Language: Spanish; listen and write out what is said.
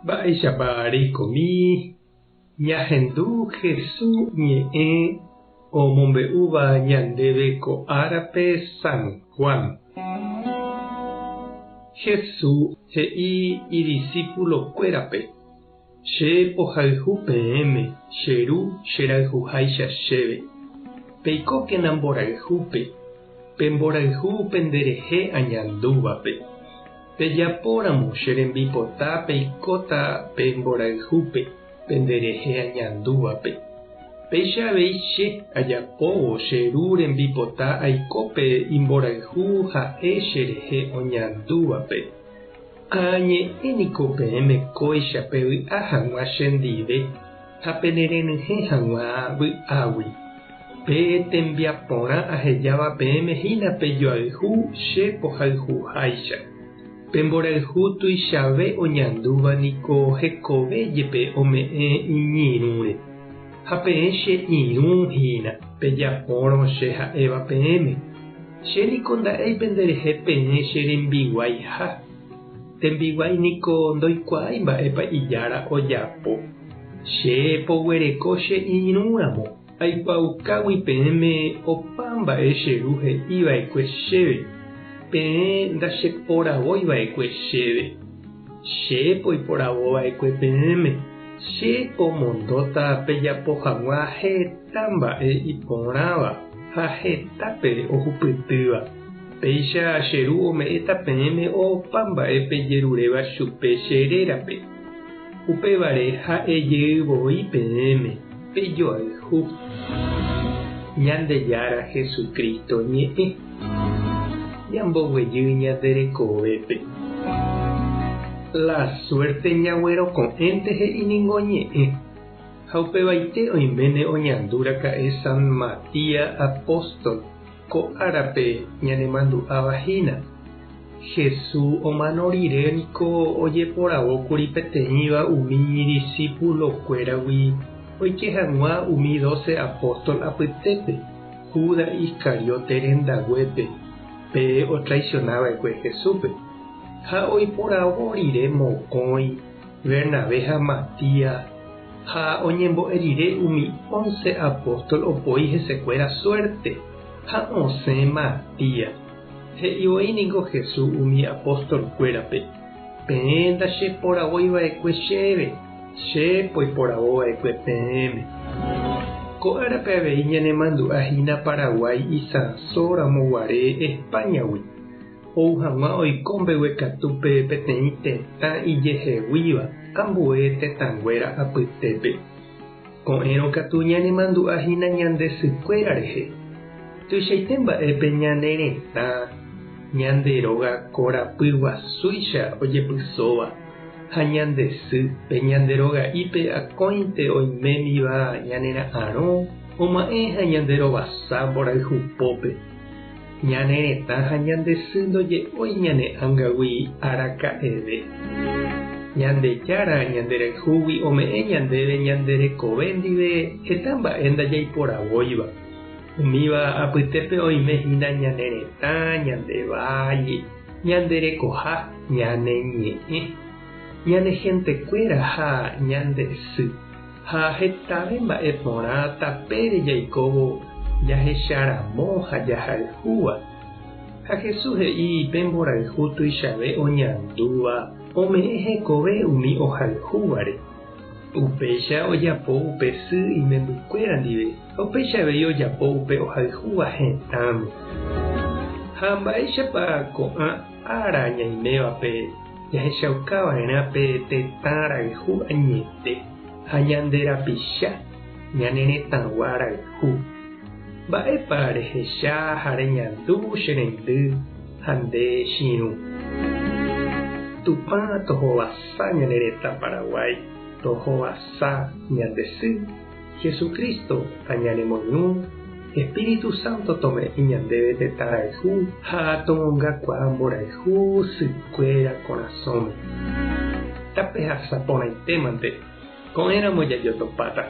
Mba'éichapa reikomi ñahendu Jesús ñe'ẽ omombe'úva ñandéve ko árape San Juan. Jesús he'i idiscípulokuérape: che pohayhu peẽme, cheru cherayhuháicha chéve. Peikókena mborayhúpe, pemborayhu penderehe añandúvape. Pejapóramo che rembipota peikóta pemborayhúpe, penderehe añandúvape. Peichavéi che ajapóvo cheru rembipota aikópe imborayhu ha'e cherehe oñandúvape. Añe'ẽniko peẽme kóichape vy'a hag̃ua chendive ha penerenyhẽ hag̃ua vy'águi. Pe tembiaporã ahejáva peẽme hína pejoayhu che pohayhuháicha. Pemborayhu tuichave oñandúva niko hekovéjepe ome'ẽ iñirũre. Ha peẽ che irũ hína pejapórõ che ha'éva peẽme. Chéniko nda'éi penderehe peẽ che rembiguaiha. Tembiguái niko ndoikuaái mba'épa ijára ojapo. Che poguereko che irũramo aipaukágui peẽme opa mba'e cheru he'íva'ekue chéve. Peẽ ndacheporavóiva'ekue chéve. Che poiporavóva'ekue peẽme. Che omondóta pejapo hag̃ua heta mba'e iporãva ha hetápe ohupytýva. Péicha cheru ome'ẽta peẽme opa mba'e pejeruréva chupe cherérape. Upévare ha'ejeývoi peẽme pejoayhu. Ñandejára Jesucristo ñe'ẽ ñamboguejy ñande rekovépe. La suerte ñag̃uerõko'ẽnte he'íningo ñe'ẽ. Ha upevaite oiméne oñandúraka'e San Matías apóstol ko árape ñanemandu'ávahína. Jesús omano rire niko ojeporavókuri peteĩva umi discípulokuéragui oike hag̃ua umi 12 apóstol apytépe, Judas Iscariote rendaguépe, pe otraicionava'ekue Jesúspe. Ha oiporavo rire mokõi, Bernabé ha Matías, ha oñembo'e rire umi 11 apóstol opoi hesekuéra suerte. Ha osẽ Matías. He'ivoi Jesús umi apóstolkuérape: peẽ ndacheporavóiva'ekue chéve, che poiporavóva'ekue peẽme. Ko árape avei ñanemandu'ahína Paraguay isãsóramo guare Españagui. Ou hag̃ua oiko mbeguekatúpe peteĩ tetã ijeheguíva ambue tetãnguéra apytépe. Ko'ẽrõ katu ñanemandu'ahína ñande sykuéra rehe. Tuichaite mba'épe ñane retã ñande róga korapy guasúicha ojepysóva ha ñande sy pe ñande roga'ípe akóinte oimémiva ñanera'ãrõ oma'ẽ ha ñande rovasa mborayhupópe. Ñane retã ha ñande sy ndoje'ói ñane ángagui araka'eve. Ñande jára ñande rehúgui ome'ẽ ñandéve ñande rekove ndive heta mba'e ndajaiporavóiva. Umíva apytépe oimehína ñane retã, ñande valle, ñande rekoha, ñane ñe'ẽ, ñane hentekuéra ha ñande sy. Ha hetave mba'e porã tapére jaikóvo jahecharamo ha jahayhúva. Ha Jesús he'i pemborayhu tuichave oñandúva ome'ẽ hekove umi ohayhúvare. Upéicha ojapo upe sy imembykuéra ndive, upéichavei ojapo upe ohayhúva hetãme. Ha mba'éichapa ko'ã ára ñaimévape jahechaukava'erã pe tetã rayhu añete ha ñande rapicha ñane retãgua rayhu. Mba'épa rehecha ha reñandu che rendy ha nde chiru. Tupã tohovasa ñane retã Paraguay, tohovasa ñande sy. Jesucristo ha ñanemoirũ, Espíritu Santo tome'ẽ ñandéve tetã rayhu ha tomongakuaa mborayhu sykuéra korazõme. Tape hasapórãitémante ko'ẽramo jajotopáta.